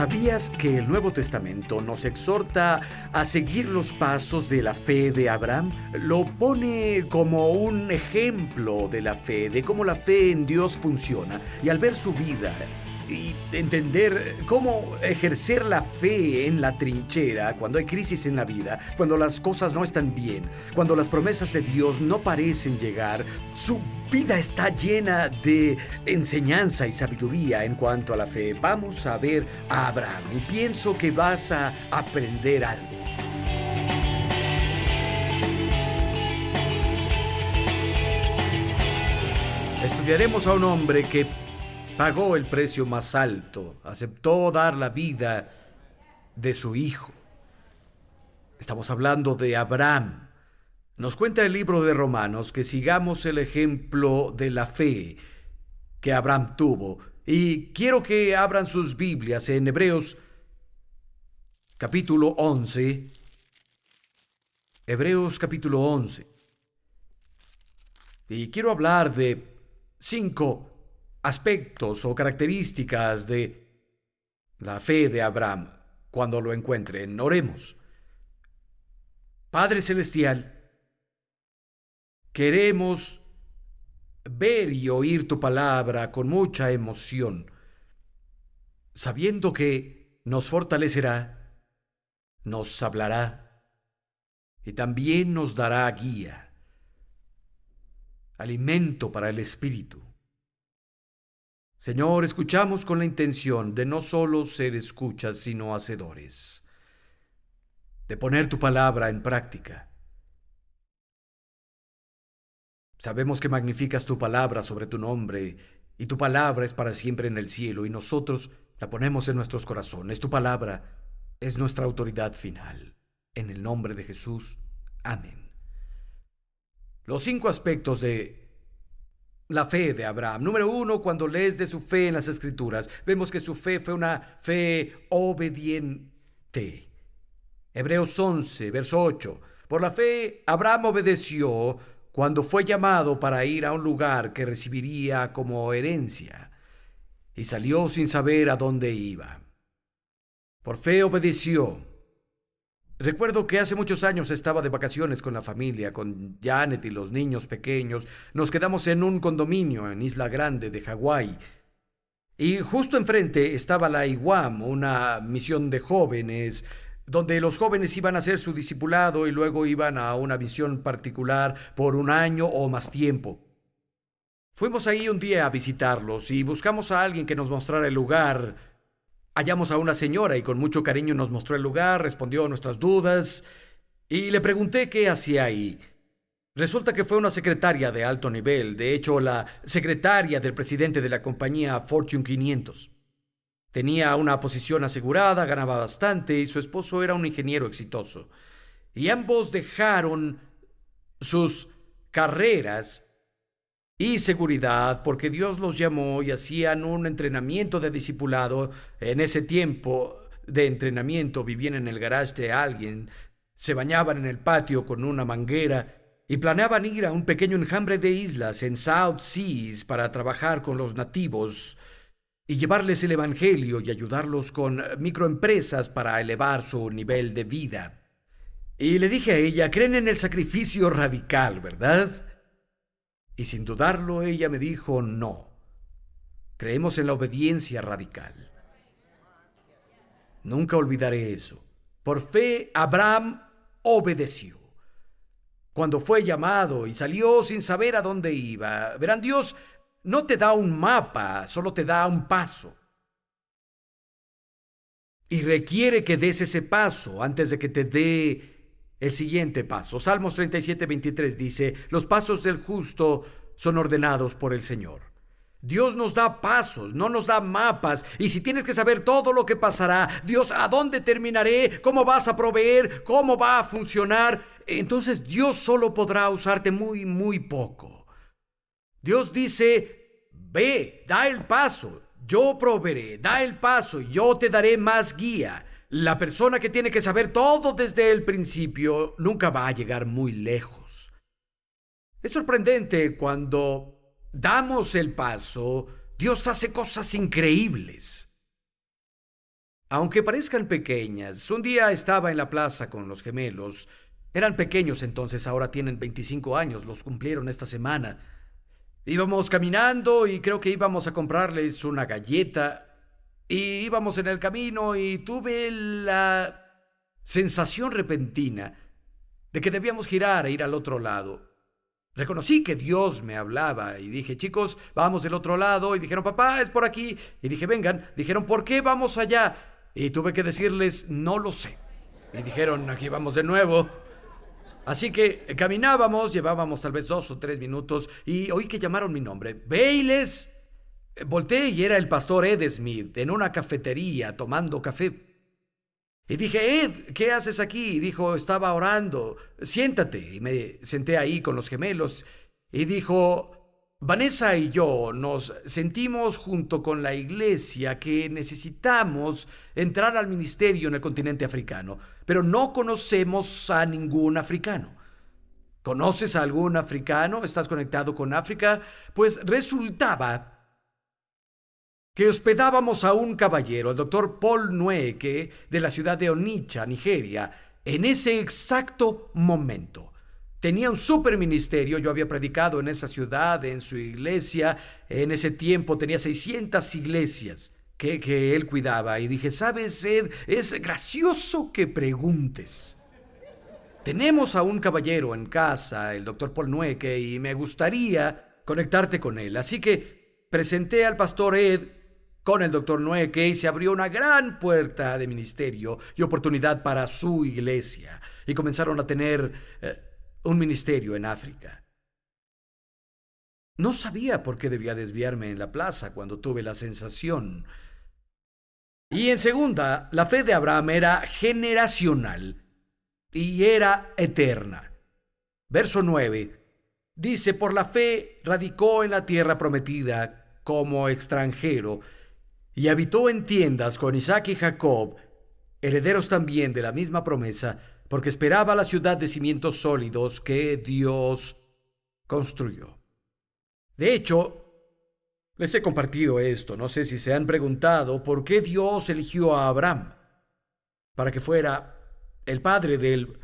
¿Sabías que el Nuevo Testamento nos exhorta a seguir los pasos de la fe de Abraham? Lo pone como un ejemplo de la fe, de cómo la fe en Dios funciona. Y al ver su vida y entender cómo ejercer la fe en la trinchera cuando hay crisis en la vida, cuando las cosas no están bien, cuando las promesas de Dios no parecen llegar, su vida está llena de enseñanza y sabiduría en cuanto a la fe. Vamos a ver a Abraham y pienso que vas a aprender algo. Estudiaremos a un hombre que pagó el precio más alto, aceptó dar la vida de su hijo. Estamos hablando de Abraham. Nos cuenta el libro de Romanos que sigamos el ejemplo de la fe que Abraham tuvo. Y quiero que abran sus Biblias en Hebreos capítulo 11. Hebreos capítulo 11. Y quiero hablar de 5 aspectos o características de la fe de Abraham. Cuando lo encuentren, oremos. Padre Celestial, queremos ver y oír tu palabra con mucha emoción, sabiendo que nos fortalecerá, nos hablará y también nos dará guía, alimento para el espíritu. Señor, escuchamos con la intención de no solo ser escuchas, sino hacedores, de poner tu palabra en práctica. Sabemos que magnificas tu palabra sobre tu nombre, y tu palabra es para siempre en el cielo, y nosotros la ponemos en nuestros corazones. Tu palabra es nuestra autoridad final. En el nombre de Jesús. Amén. Los 5 aspectos de la fe de Abraham. Número 1, cuando lees de su fe en las Escrituras, vemos que su fe fue una fe obediente. Hebreos 11, verso 8. Por la fe, Abraham obedeció cuando fue llamado para ir a un lugar que recibiría como herencia, y salió sin saber a dónde iba. Por fe obedeció. Recuerdo que hace muchos años estaba de vacaciones con la familia, con Janet y los niños pequeños. Nos quedamos en un condominio en Isla Grande de Hawái. Y justo enfrente estaba la IWAM, una misión de jóvenes, donde los jóvenes iban a hacer su discipulado y luego iban a una misión particular por 1 año o más tiempo. Fuimos ahí un día a visitarlos y buscamos a alguien que nos mostrara el lugar. Hallamos a una señora y con mucho cariño nos mostró el lugar, respondió a nuestras dudas y le pregunté qué hacía ahí. Resulta que fue una secretaria de alto nivel, de hecho la secretaria del presidente de la compañía Fortune 500. Tenía una posición asegurada, ganaba bastante y su esposo era un ingeniero exitoso. Y ambos dejaron sus carreras y seguridad porque Dios los llamó y hacían un entrenamiento de discipulado. En ese tiempo de entrenamiento vivían en el garage de alguien, se bañaban en el patio con una manguera y planeaban ir a un pequeño enjambre de islas en South Seas para trabajar con los nativos y llevarles el evangelio y ayudarlos con microempresas para elevar su nivel de vida. Y le dije a ella, creen en el sacrificio radical, ¿verdad? Y sin dudarlo, ella me dijo, no, creemos en la obediencia radical. Nunca olvidaré eso. Por fe, Abraham obedeció. Cuando fue llamado y salió sin saber a dónde iba. Verán, Dios no te da un mapa, solo te da un paso. Y requiere que des ese paso antes de que te dé el siguiente paso. Salmos 37:23 dice, los pasos del justo son ordenados por el Señor. Dios nos da pasos, no nos da mapas. Y si tienes que saber todo lo que pasará, Dios, ¿a dónde terminaré? ¿Cómo vas a proveer? ¿Cómo va a funcionar? Entonces Dios solo podrá usarte muy, muy poco. Dios dice, ve, da el paso, yo proveeré, da el paso, yo te daré más guía. La persona que tiene que saber todo desde el principio nunca va a llegar muy lejos. Es sorprendente cuando damos el paso, Dios hace cosas increíbles. Aunque parezcan pequeñas, un día estaba en la plaza con los gemelos. Eran pequeños entonces, ahora tienen 25 años, los cumplieron esta semana. Íbamos caminando y creo que íbamos a comprarles una galleta. Y íbamos en el camino y tuve la sensación repentina de que debíamos girar e ir al otro lado. Reconocí que Dios me hablaba y dije, chicos, vamos del otro lado. Y dijeron, papá, es por aquí. Y dije, vengan. Dijeron, ¿por qué vamos allá? Y tuve que decirles, no lo sé. Y dijeron, aquí vamos de nuevo. Así que caminábamos, llevábamos tal vez 2 o 3 minutos y oí que llamaron mi nombre. ¡Bayless! Volteé y era el pastor Ed Smith en una cafetería tomando café. Y dije, Ed, ¿qué haces aquí? Y dijo, estaba orando. Siéntate. Y me senté ahí con los gemelos. Y dijo, Vanessa y yo nos sentimos junto con la iglesia que necesitamos entrar al ministerio en el continente africano, pero no conocemos a ningún africano. ¿Conoces a algún africano? ¿Estás conectado con África? Pues resultaba que hospedábamos a un caballero, el doctor Paul Nweke, de la ciudad de Onitsha, Nigeria, en ese exacto momento. Tenía un superministerio, yo había predicado en esa ciudad, en su iglesia, en ese tiempo tenía 600 iglesias que él cuidaba. Y dije, ¿sabes, Ed? Es gracioso que preguntes. Tenemos a un caballero en casa, el doctor Paul Nweke, y me gustaría conectarte con él. Así que presenté al pastor Ed con el doctor Nweke y se abrió una gran puerta de ministerio y oportunidad para su iglesia. Y comenzaron a tener un ministerio en África. No sabía por qué debía desviarme en la plaza cuando tuve la sensación. Y en segunda, la fe de Abraham era generacional y era eterna. Verso 9 dice, por la fe radicó en la tierra prometida como extranjero y habitó en tiendas con Isaac y Jacob, herederos también de la misma promesa, porque esperaba la ciudad de cimientos sólidos que Dios construyó. De hecho, les he compartido esto. No sé si se han preguntado por qué Dios eligió a Abraham para que fuera el padre del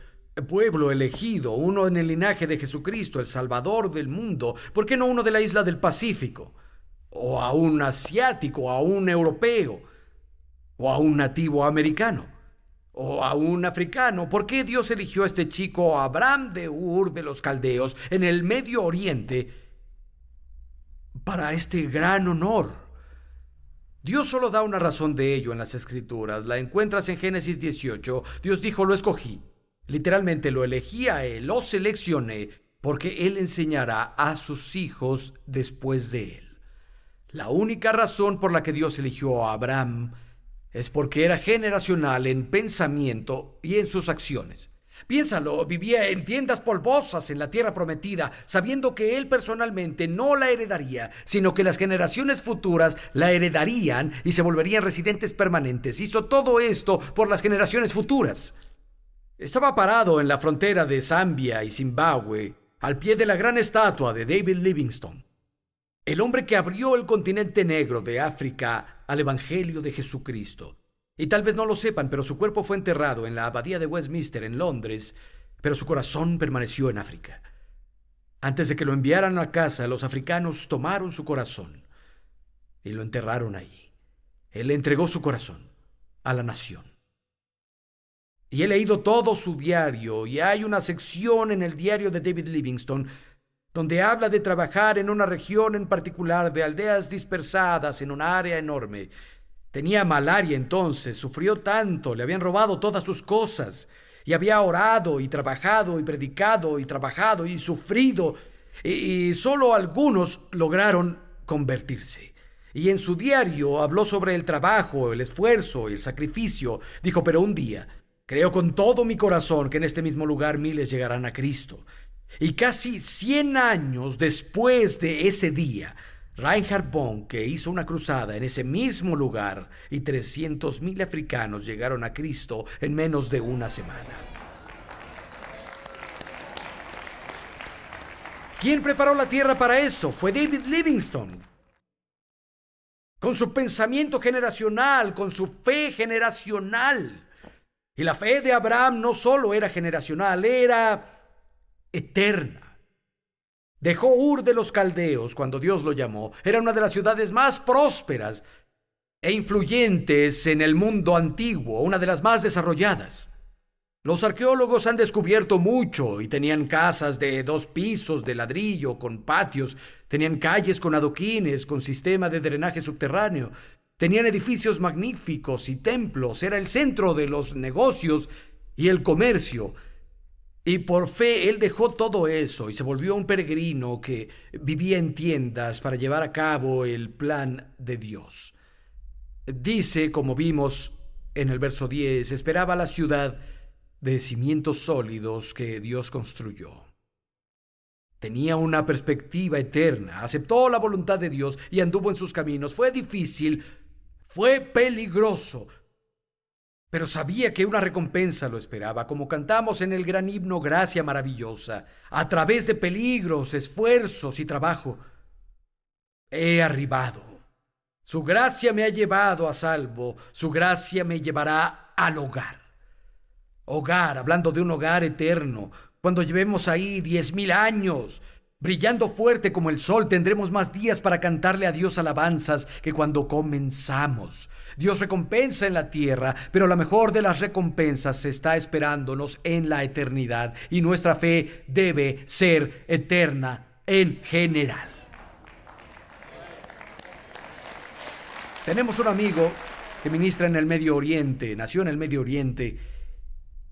pueblo elegido, uno en el linaje de Jesucristo, el Salvador del mundo. ¿Por qué no uno de la isla del Pacífico? O a un asiático, o a un europeo, o a un nativo americano, o a un africano. ¿Por qué Dios eligió a este chico Abraham de Ur de los Caldeos en el Medio Oriente para este gran honor? Dios solo da una razón de ello en las Escrituras. La encuentras en Génesis 18. Dios dijo, lo escogí. Literalmente lo elegí a él, lo seleccioné, porque él enseñará a sus hijos después de él. La única razón por la que Dios eligió a Abraham es porque era generacional en pensamiento y en sus acciones. Piénsalo, vivía en tiendas polvosas en la tierra prometida, sabiendo que él personalmente no la heredaría, sino que las generaciones futuras la heredarían y se volverían residentes permanentes. Hizo todo esto por las generaciones futuras. Estaba parado en la frontera de Zambia y Zimbabue, al pie de la gran estatua de David Livingstone, el hombre que abrió el continente negro de África al Evangelio de Jesucristo. Y tal vez no lo sepan, pero su cuerpo fue enterrado en la abadía de Westminster en Londres, pero su corazón permaneció en África. Antes de que lo enviaran a casa, los africanos tomaron su corazón y lo enterraron allí. Él le entregó su corazón a la nación. Y he leído todo su diario, y hay una sección en el diario de David Livingstone donde habla de trabajar en una región en particular de aldeas dispersadas en un área enorme. Tenía malaria entonces, sufrió tanto, le habían robado todas sus cosas, y había orado y trabajado y predicado y trabajado y sufrido, y solo algunos lograron convertirse. Y en su diario habló sobre el trabajo, el esfuerzo y el sacrificio. Dijo, pero un día, creo con todo mi corazón que en este mismo lugar miles llegarán a Cristo. Y casi 100 años después de ese día, Reinhard Bonnke hizo una cruzada en ese mismo lugar y 300,000 africanos llegaron a Cristo en menos de una semana. ¿Quién preparó la tierra para eso? Fue David Livingstone. con su pensamiento generacional, con su fe generacional. Y la fe de Abraham no solo era generacional, era eterna. Dejó Ur de los Caldeos cuando Dios lo llamó. Era una de las ciudades más prósperas e influyentes en el mundo antiguo, una de las más desarrolladas. Los arqueólogos han descubierto mucho y tenían casas de 2 pisos de ladrillo con patios, tenían calles con adoquines, con sistema de drenaje subterráneo, tenían edificios magníficos y templos, era el centro de los negocios y el comercio. Y por fe él dejó todo eso y se volvió un peregrino que vivía en tiendas para llevar a cabo el plan de Dios. Dice, como vimos en el verso 10, esperaba la ciudad de cimientos sólidos que Dios construyó. Tenía una perspectiva eterna, aceptó la voluntad de Dios y anduvo en sus caminos. Fue difícil, fue peligroso, pero sabía que una recompensa lo esperaba, como cantamos en el gran himno Gracia Maravillosa. A través de peligros, esfuerzos y trabajo, he arribado. Su gracia me ha llevado a salvo, su gracia me llevará al hogar. Hogar, hablando de un hogar eterno. Cuando llevemos ahí 10,000 años, brillando fuerte como el sol, tendremos más días para cantarle a Dios alabanzas que cuando comenzamos. Dios recompensa en la tierra, pero la mejor de las recompensas está esperándonos en la eternidad, y nuestra fe debe ser eterna en general. Tenemos un amigo que ministra en el Medio Oriente, nació en el Medio Oriente,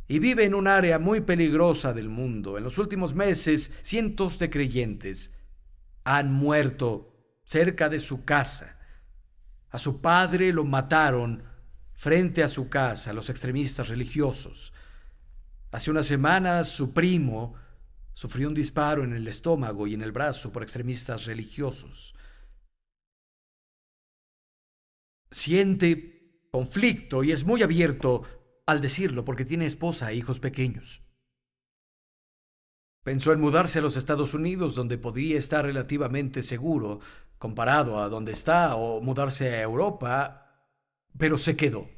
y vive en un área muy peligrosa del mundo. En los últimos meses, cientos de creyentes han muerto cerca de su casa. A su padre lo mataron frente a su casa los extremistas religiosos. Hace unas semanas su primo sufrió un disparo en el estómago y en el brazo por extremistas religiosos. Siente conflicto y es muy abierto al decirlo porque tiene esposa e hijos pequeños. Pensó en mudarse a los Estados Unidos, donde podría estar relativamente seguro comparado a donde está, o mudarse a Europa, pero se quedó.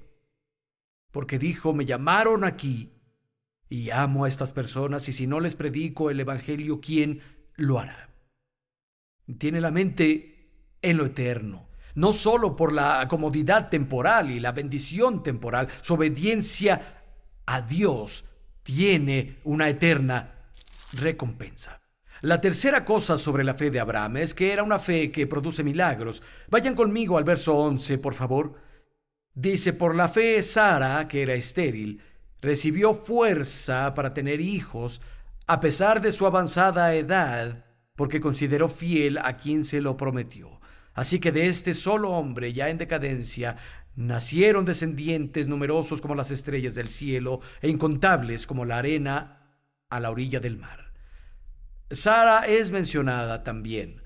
Porque dijo, me llamaron aquí y amo a estas personas, y si no les predico el evangelio, ¿quién lo hará? Tiene la mente en lo eterno. No solo por la comodidad temporal y la bendición temporal, su obediencia a Dios tiene una eterna recompensa. La tercera cosa sobre la fe de Abraham es que era una fe que produce milagros. Vayan conmigo al verso 11, por favor. Dice, por la fe Sara, que era estéril, recibió fuerza para tener hijos a pesar de su avanzada edad, porque consideró fiel a quien se lo prometió. Así que de este solo hombre, ya en decadencia, nacieron descendientes numerosos como las estrellas del cielo e incontables como la arena a la orilla del mar. Sara es mencionada también.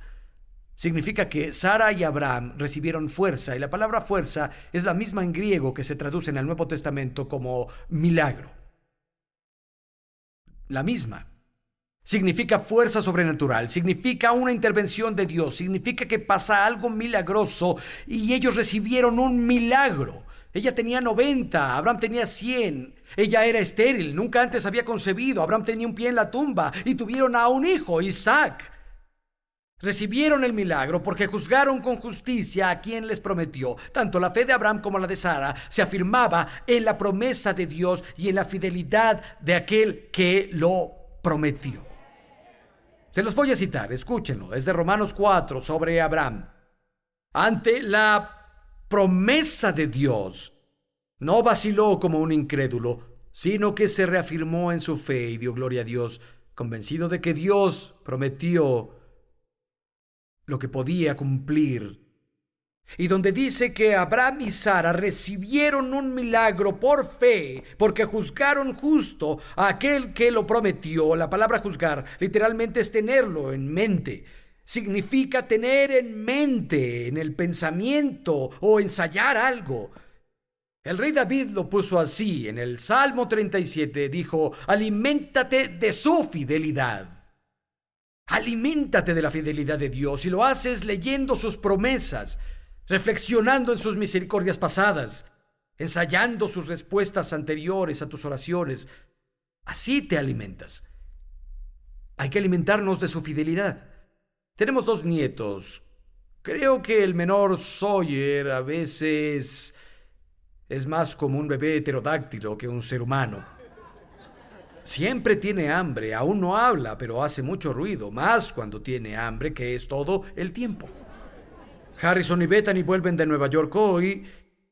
Significa que Sara y Abraham recibieron fuerza, y la palabra fuerza es la misma en griego que se traduce en el Nuevo Testamento como milagro. La misma. Significa fuerza sobrenatural, significa una intervención de Dios, significa que pasa algo milagroso, y ellos recibieron un milagro. Ella tenía 90, Abraham tenía 100. Ella era estéril, nunca antes había concebido. Abraham tenía un pie en la tumba y tuvieron a un hijo, Isaac. Recibieron el milagro porque juzgaron con justicia a quien les prometió. Tanto la fe de Abraham como la de Sara se afirmaba en la promesa de Dios y en la fidelidad de aquel que lo prometió. Se los voy a citar, escúchenlo. Es de Romanos 4 sobre Abraham. Ante la promesa de Dios, no vaciló como un incrédulo, sino que se reafirmó en su fe y dio gloria a Dios, convencido de que Dios prometió lo que podía cumplir. Y donde dice que Abraham y Sara recibieron un milagro por fe, porque juzgaron justo a aquel que lo prometió. La palabra juzgar literalmente es tenerlo en mente. Significa tener en mente, en el pensamiento, o ensayar algo. El rey David lo puso así en el Salmo 37, dijo, aliméntate de su fidelidad. Aliméntate de la fidelidad de Dios, y lo haces leyendo sus promesas. reflexionando en sus misericordias pasadas, ensayando sus respuestas anteriores a tus oraciones. Así te alimentas. Hay que alimentarnos de su fidelidad. Tenemos 2 nietos. Creo que el menor Sawyer a veces es más como un bebé pterodáctilo que un ser humano. Siempre tiene hambre, aún no habla, pero hace mucho ruido, más cuando tiene hambre, que es todo el tiempo. Harrison y Bethany vuelven de Nueva York hoy,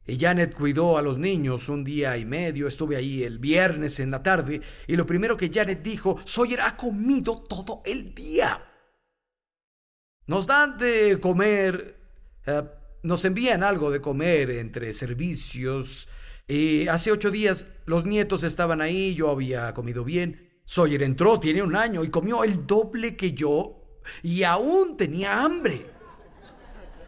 y Janet cuidó a los niños 1 día y medio. Estuve ahí el viernes en la tarde, y lo primero que Janet dijo: Sawyer ha comido todo el día. Nos dan de comer, nos envían algo de comer entre servicios. Hace 8 días los nietos estaban ahí, yo había comido bien. Sawyer entró, tiene 1 año, y comió el doble que yo, y aún tenía hambre.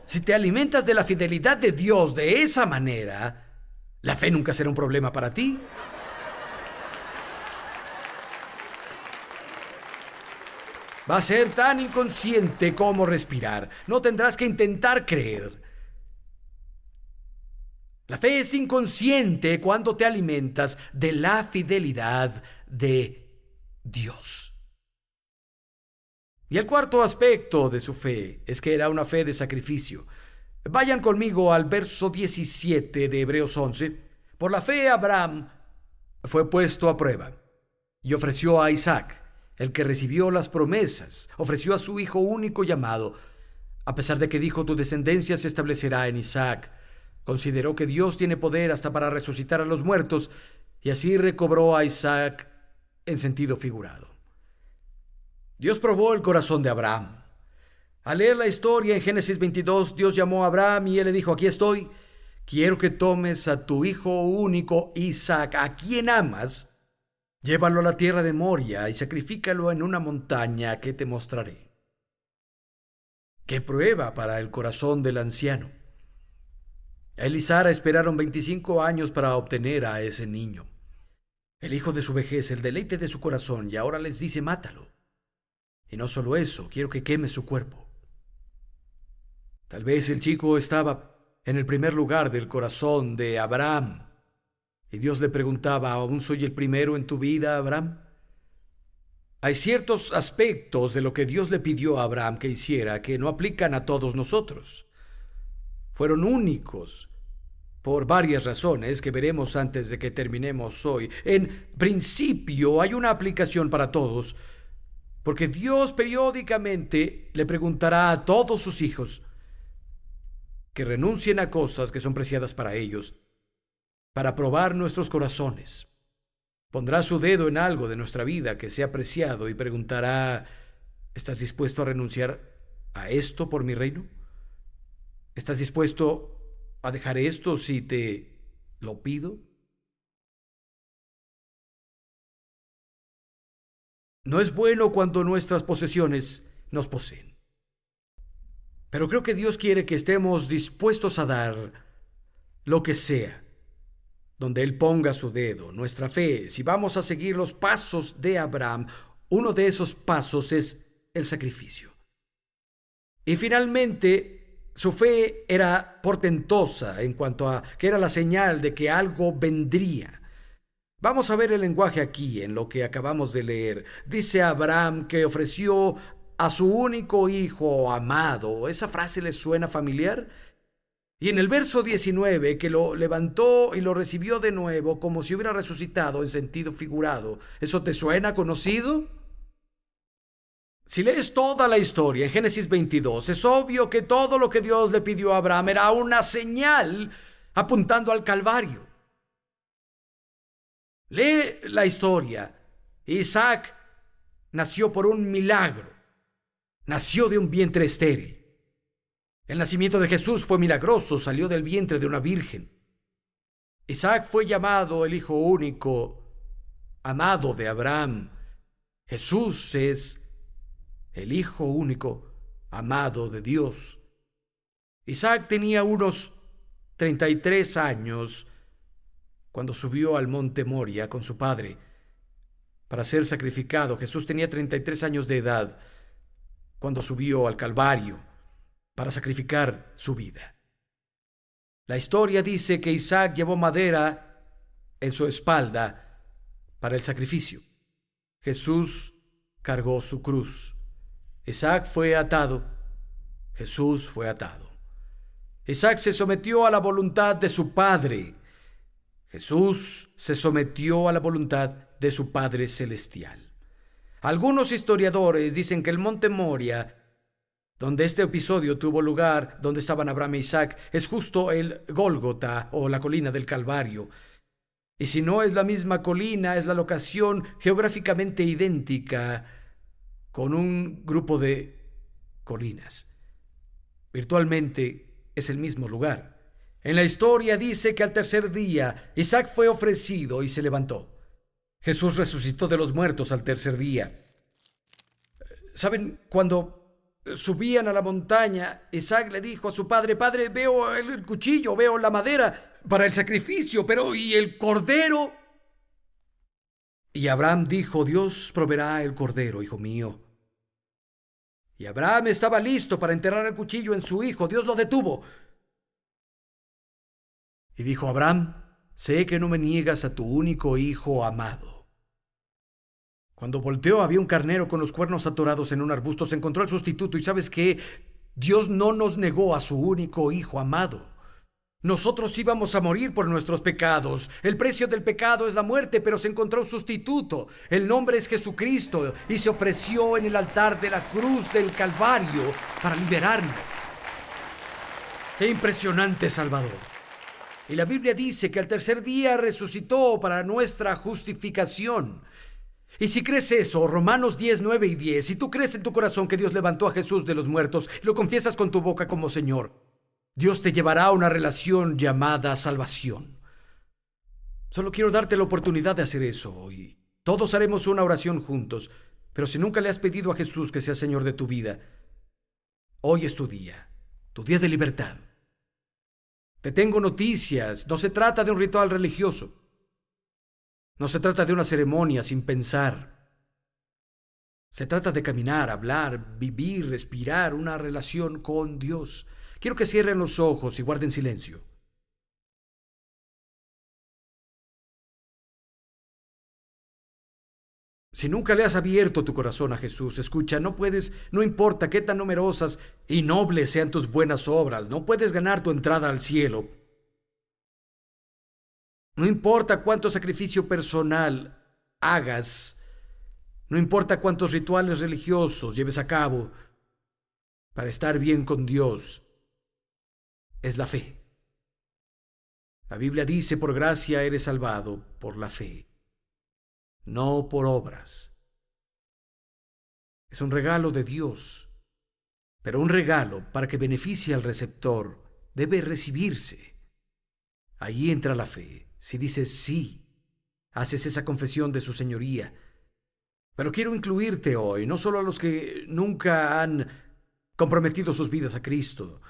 Si te alimentas de la fidelidad de Dios de esa manera, la fe nunca será un problema para ti. Va a ser tan inconsciente como respirar. No tendrás que intentar creer. La fe es inconsciente cuando te alimentas de la fidelidad de Dios. Y el cuarto aspecto de su fe es que era una fe de sacrificio. Vayan conmigo al verso 17 de Hebreos 11. Por la fe Abraham fue puesto a prueba y ofreció a Isaac, el que recibió las promesas, ofreció a su hijo único llamado. A pesar de que dijo: tu descendencia se establecerá en Isaac, consideró que Dios tiene poder hasta para resucitar a los muertos, y así recobró a Isaac en sentido figurado. Dios probó el corazón de Abraham. Al leer la historia en Génesis 22, Dios llamó a Abraham y él le dijo: aquí estoy, quiero que tomes a tu hijo único Isaac, a quien amas, llévalo a la tierra de Moria y sacrifícalo en una montaña que te mostraré. ¡Qué prueba para el corazón del anciano! Él y Sara esperaron 25 años para obtener a ese niño, el hijo de su vejez, el deleite de su corazón, y ahora les dice: mátalo. Y no solo eso, quiero que queme su cuerpo. Tal vez el chico estaba en el primer lugar del corazón de Abraham, y Dios le preguntaba: ¿aún soy el primero en tu vida, Abraham? Hay ciertos aspectos de lo que Dios le pidió a Abraham que hiciera que no aplican a todos nosotros. Fueron únicos por varias razones que veremos antes de que terminemos hoy. En principio, hay una aplicación para todos, porque Dios periódicamente le preguntará a todos sus hijos que renuncien a cosas que son preciadas para ellos, para probar nuestros corazones. Pondrá su dedo en algo de nuestra vida que sea preciado y preguntará: ¿estás dispuesto a renunciar a esto por mi reino? ¿Estás dispuesto a dejar esto si te lo pido? No es bueno cuando nuestras posesiones nos poseen. Pero creo que Dios quiere que estemos dispuestos a dar lo que sea, donde Él ponga su dedo. Nuestra fe, si vamos a seguir los pasos de Abraham, uno de esos pasos es el sacrificio. Y finalmente, su fe era portentosa en cuanto a que era la señal de que algo vendría. Vamos a ver el lenguaje aquí en lo que acabamos de leer. Dice Abraham que ofreció a su único hijo amado. ¿Esa frase le suena familiar? Y en el verso 19, que lo levantó y lo recibió de nuevo como si hubiera resucitado en sentido figurado. ¿Eso te suena conocido? Si lees toda la historia en Génesis 22, es obvio que todo lo que Dios le pidió a Abraham era una señal apuntando al Calvario. Lee la historia. Isaac nació por un milagro. Nació de un vientre estéril. El nacimiento de Jesús fue milagroso, salió del vientre de una virgen. Isaac fue llamado el hijo único, amado de Abraham. Jesús es el hijo único, amado de Dios. Isaac tenía unos 33 años cuando subió al monte Moria con su padre para ser sacrificado. Jesús tenía 33 años de edad cuando subió al Calvario para sacrificar su vida. La historia dice que Isaac llevó madera en su espalda para el sacrificio. Jesús cargó su cruz. Isaac fue atado. Jesús fue atado. Isaac se sometió a la voluntad de su padre. Jesús se sometió a la voluntad de su Padre Celestial. Algunos historiadores dicen que el monte Moria, donde este episodio tuvo lugar, donde estaban Abraham e Isaac, es justo el Gólgota o la colina del Calvario. Y si no es la misma colina, es la locación geográficamente idéntica con un grupo de colinas. Virtualmente es el mismo lugar. En la historia dice que al tercer día Isaac fue ofrecido y se levantó. Jesús resucitó de los muertos al tercer día. ¿Saben? Cuando subían a la montaña, Isaac le dijo a su padre: Padre, veo el cuchillo, veo la madera para el sacrificio, pero ¿y el cordero? Y Abraham dijo: Dios proveerá el cordero, hijo mío. Y Abraham estaba listo para enterrar el cuchillo en su hijo. Dios lo detuvo. Y dijo: Abraham, sé que no me niegas a tu único hijo amado. Cuando volteó, había un carnero con los cuernos atorados en un arbusto. Se encontró el sustituto. ¿Y sabes qué? Dios no nos negó a su único hijo amado. Nosotros íbamos a morir por nuestros pecados. El precio del pecado es la muerte, pero se encontró un sustituto. El nombre es Jesucristo y se ofreció en el altar de la cruz del Calvario para liberarnos. ¡Qué impresionante Salvador! Y la Biblia dice que al tercer día resucitó para nuestra justificación. Y si crees eso, Romanos 10, 9 y 10, si tú crees en tu corazón que Dios levantó a Jesús de los muertos y lo confiesas con tu boca como Señor, Dios te llevará a una relación llamada salvación. Solo quiero darte la oportunidad de hacer eso hoy. Todos haremos una oración juntos, pero si nunca le has pedido a Jesús que sea Señor de tu vida, hoy es tu día de libertad. Te tengo noticias. No se trata de un ritual religioso. No se trata de una ceremonia sin pensar. Se trata de caminar, hablar, vivir, respirar una relación con Dios. Quiero que cierren los ojos y guarden silencio. Si nunca le has abierto tu corazón a Jesús, escucha, no importa qué tan numerosas y nobles sean tus buenas obras, no puedes ganar tu entrada al cielo. No importa cuánto sacrificio personal hagas, no importa cuántos rituales religiosos lleves a cabo para estar bien con Dios, es la fe. La Biblia dice: por gracia eres salvado por la fe, no por obras. Es un regalo de Dios, pero un regalo para que beneficie al receptor debe recibirse. Ahí entra la fe. Si dices sí, haces esa confesión de su señoría. Pero quiero incluirte hoy, no solo a los que nunca han comprometido sus vidas a Cristo.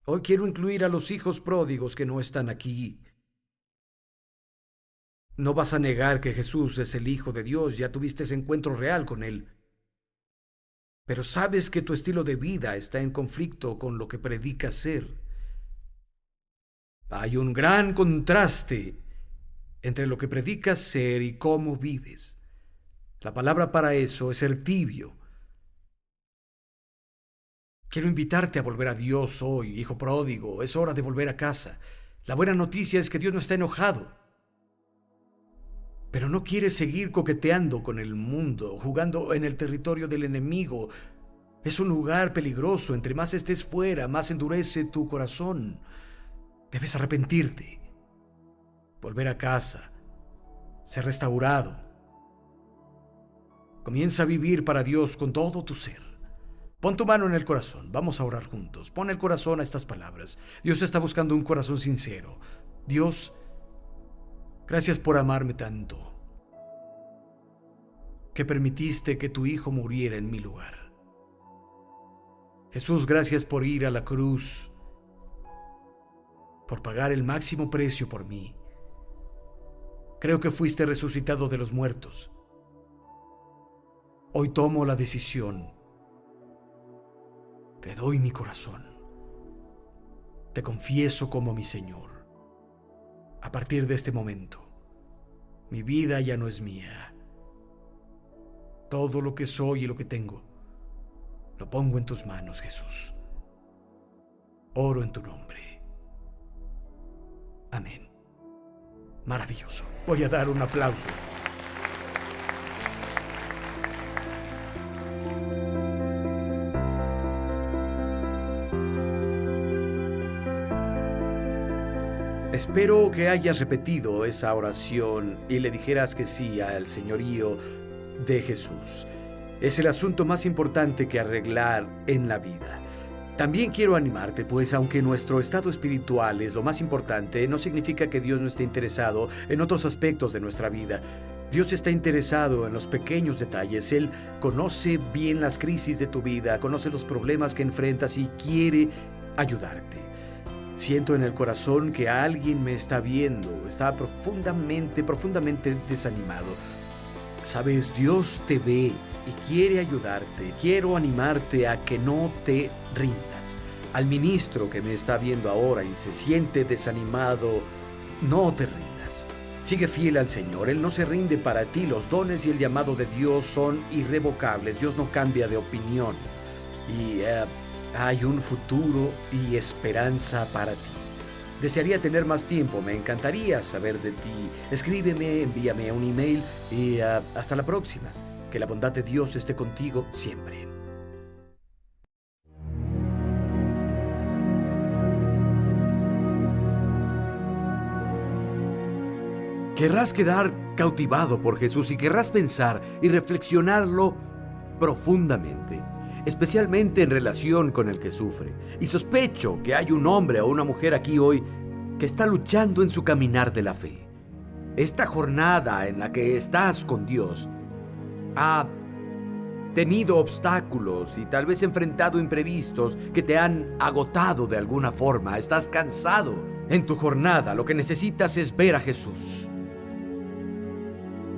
Hoy quiero incluir a los hijos pródigos que no están aquí. No vas a negar que Jesús es el Hijo de Dios, ya tuviste ese encuentro real con Él. Pero sabes que tu estilo de vida está en conflicto con lo que predicas ser. Hay un gran contraste entre lo que predicas ser y cómo vives. La palabra para eso es ser tibio. Quiero invitarte a volver a Dios hoy, hijo pródigo. Es hora de volver a casa. La buena noticia es que Dios no está enojado, pero no quiere seguir coqueteando con el mundo, jugando en el territorio del enemigo. Es un lugar peligroso. Entre más estés fuera, más endurece tu corazón. Debes arrepentirte, volver a casa, ser restaurado. Comienza a vivir para Dios con todo tu ser. Pon tu mano en el corazón. Vamos a orar juntos. Pon el corazón a estas palabras. Dios está buscando un corazón sincero. Dios, gracias por amarme tanto, que permitiste que tu Hijo muriera en mi lugar. Jesús, gracias por ir a la cruz, por pagar el máximo precio por mí. Creo que fuiste resucitado de los muertos. Hoy tomo la decisión. Te doy mi corazón. Te confieso como mi Señor. A partir de este momento, mi vida ya no es mía. Todo lo que soy y lo que tengo, lo pongo en tus manos, Jesús. Oro en tu nombre. Amén. Maravilloso. Voy a dar un aplauso. Espero que hayas repetido esa oración y le dijeras que sí al señorío de Jesús. Es el asunto más importante que arreglar en la vida. También quiero animarte, pues aunque nuestro estado espiritual es lo más importante, no significa que Dios no esté interesado en otros aspectos de nuestra vida. Dios está interesado en los pequeños detalles. Él conoce bien las crisis de tu vida, conoce los problemas que enfrentas y quiere ayudarte. Siento en el corazón que alguien me está viendo, está profundamente desanimado. Sabes, Dios te ve y quiere ayudarte. Quiero animarte a que no te rindas. Al ministro que me está viendo ahora y se siente desanimado, no te rindas. Sigue fiel al Señor. Él no se rinde para ti. Los dones y el llamado de Dios son irrevocables. Dios no cambia de opinión. Y hay un futuro y esperanza para ti. Desearía tener más tiempo, me encantaría saber de ti. Escríbeme, envíame un email y hasta la próxima. Que la bondad de Dios esté contigo siempre. Querrás quedar cautivado por Jesús y querrás pensar y reflexionarlo profundamente, especialmente en relación con el que sufre. Y sospecho que hay un hombre o una mujer aquí hoy que está luchando en su caminar de la fe. Esta jornada en la que estás con Dios ha tenido obstáculos y tal vez enfrentado imprevistos que te han agotado de alguna forma. Estás cansado en tu jornada. Lo que necesitas es ver a Jesús.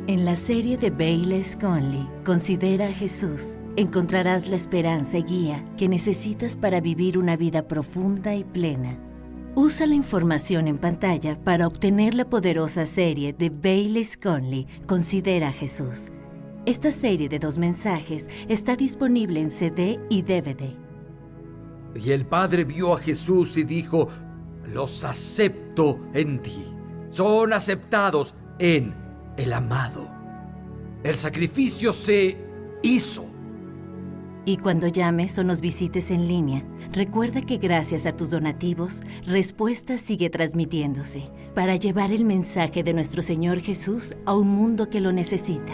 En la serie de Bayless Conley, Considera a Jesús, encontrarás la esperanza y guía que necesitas para vivir una vida profunda y plena. Usa la información en pantalla para obtener la poderosa serie de Bayless Conley, Considera a Jesús. Esta serie de 2 mensajes está disponible en CD y DVD. Y el Padre vio a Jesús y dijo: los acepto en ti. Son aceptados en el amado. El sacrificio se hizo. Y cuando llames o nos visites en línea, recuerda que gracias a tus donativos, Respuesta sigue transmitiéndose para llevar el mensaje de nuestro Señor Jesús a un mundo que lo necesita.